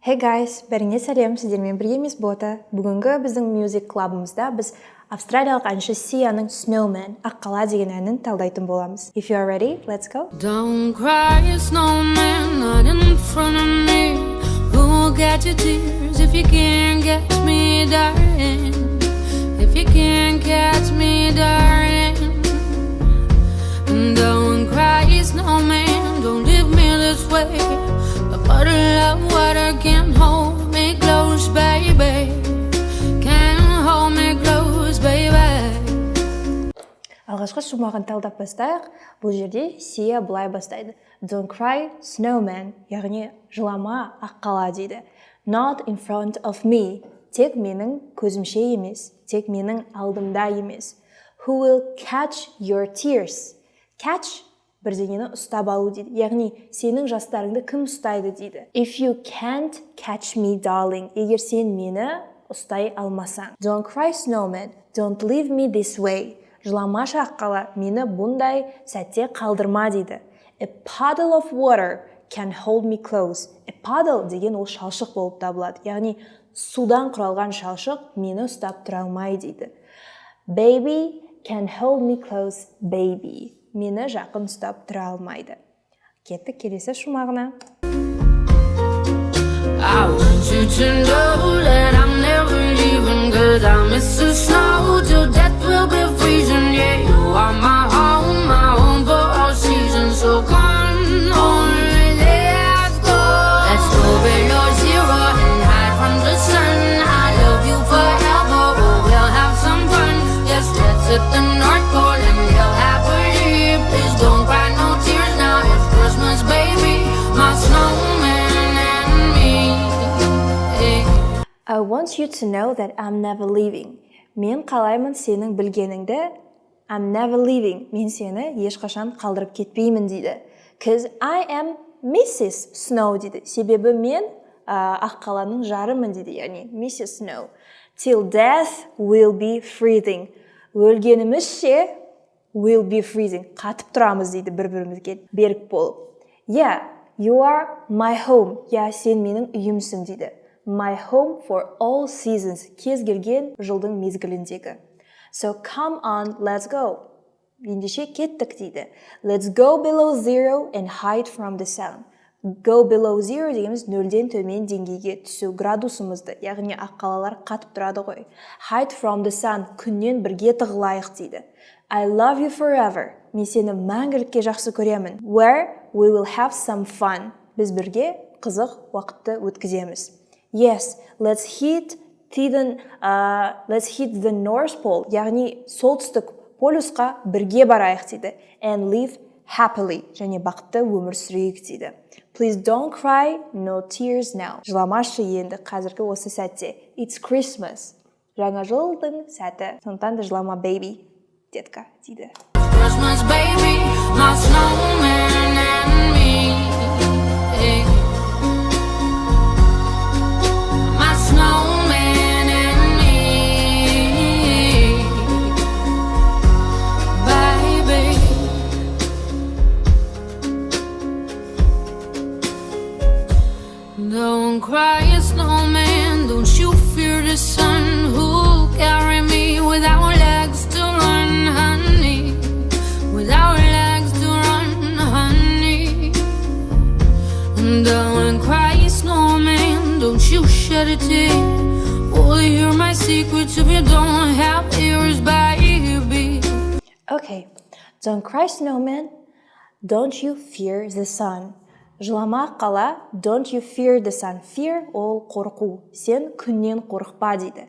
Hey guys, бәріңе сәлем, сіздермен біргеміз бота. Бүгінгі біздің music клабымызда біз австралиялық әнші Сияның Snowman, аққала деген әнін талдайтын боламыз. If you are ready, let's go. Don't cry, snowman, not in front of me. Who'll get your tears if you can't catch me, darling? If you can't catch me, darling. Don't cry, snowman, don't leave me this way. A bottle of water can't hold me close, baby. Can't hold me close, baby. Алғашқы шумағын талдап бастайық. Бұл жерде Сия былай бастайды. Don't cry, snowman, яғни жылама, аққала дейді. Not in front of me, тек менің көзімше емес, тек менің алдымда емес. Who will catch your tears? Catch бірдеңені ұстап алу дейді. Яғни сенің жастарыңды кім ұстайды дейді. If you can't catch me, darling, егер сен мені ұстай алмасаң. Don't cry, snowman, don't leave me this way. Жыламашы аққала, мені бұндай сәтте қалдырма дейді. A puddle of water can hold me close. A puddle деген ол шалшық болып табылады. Яғни судан құралған шалшық мені ұстап тұра алмай дейді. Baby can hold me close, baby. Мені жақын ұстап тұра алмайды. Кеттік келесі шумағына. I want you to know that I'm never leaving, 'cause I miss the snow till death will be freezing. Yeah, you are my home for all seasons. So come on, let's go. Let's go below zero and hide from the sun. I love you forever, oh, we'll have some fun. Yes, let's hit the North Pole and live happily. Please don't cry no tears now, it's Christmas, baby. My snowman and me. I want you to know that I'm never leaving. Мен қалаймын сенің білгеніңді. I'm never leaving. Мен сені ешқашан қалдырып кетпеймін дейді. 'Cause I am Mrs. Snow дейді. Себебі мен аққаланың жарымын дейді. Яғни Mrs. Snow. Till death will be freezing. Өлгенімізше will be freezing. Қатып тұрамыз дейді бір-бірімізге берік болып. Yeah, you are my home. Я сен менің үйімсің дейді. My home for all seasons. Кез келген жылдың мезгіліндегі. So come on, let's go. Ендеше кеттік дейді. Let's go below zero and hide from the sun. Go below zero дегеніміз нөлден төмен деңгейге түсу градусымызды. Яғни аққалалар қатып тұрады ғой. Hide from the sun. Күннен бірге тығылайық дейді. I love you forever. Мен сені мәңгілікке жақсы көремін. Where we will have some fun. Біз бірге қызық уақытты өткіземіз. Yes, let's hit the North Pole, яғни солтүстік полюсқа бірге барайық дейді. And live happily, және бақытты өмір сүрейік дейді. Please don't cry, no tears now. Жыламашы енді қазіргі осы сәтте. It's Christmas. Жаңа жылдың сәті. Сондықтан да жылама, baby, детка дейді. Christmas, baby, my snowman and me. My snowman and me, baby. Don't cry, snowman, don't you fear the sun. Who'll carry me without legs to run, honey? Without legs to run, honey. Don't cry, snowman, don't you shed a tear. Will you hear my secrets if you don't have ears, baby? Okay, don't cry, snowman. Don't you fear the sun. Жылама аққала, don't you fear the sun. Fear ол қорқу. Сен күннен қорықпа дейді.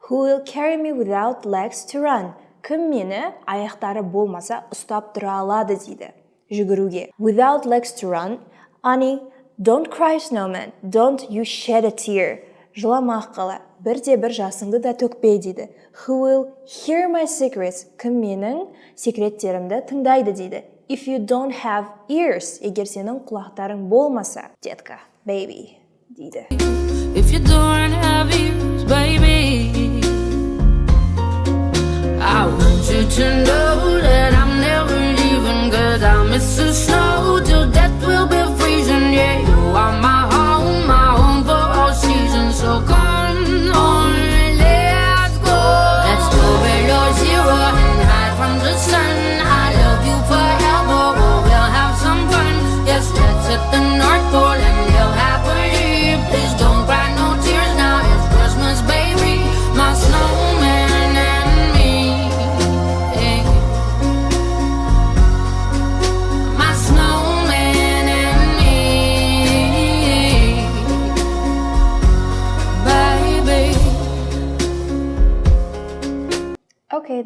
Who will carry me without legs to run? Кім мені аяқтары болмаса ұстап тұра алады дейді. Жүгіруге. Without legs to run. Honey, don't cry, snowman. Don't you shed a tear. Жылама аққала, бірде-бір жасыңды да төкпе дейді. Who will hear my secrets? Кім менің секреттерімді тыңдайды дейді. If you don't have ears, егер сенің құлақтарың болмаса, детка, baby, дейді. If you don't have ears, baby, I want you to know that I'm never leaving, 'cause I miss the snow till death will be freezing. Yeah, you are my home for all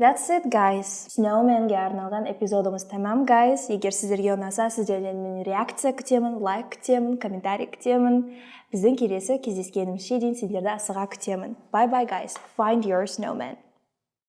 That's it, guys. Snowman'ге арналған эпизодымыз тамам, guys. Егер сіздерге ұнаса, сіздерден мен реакция күтемін, лайк күтемін, комментарий күтемін. Біздің келесі кездескенімізше дейін сіздерді асыға күтемін. Bye bye, guys. Find your snowman.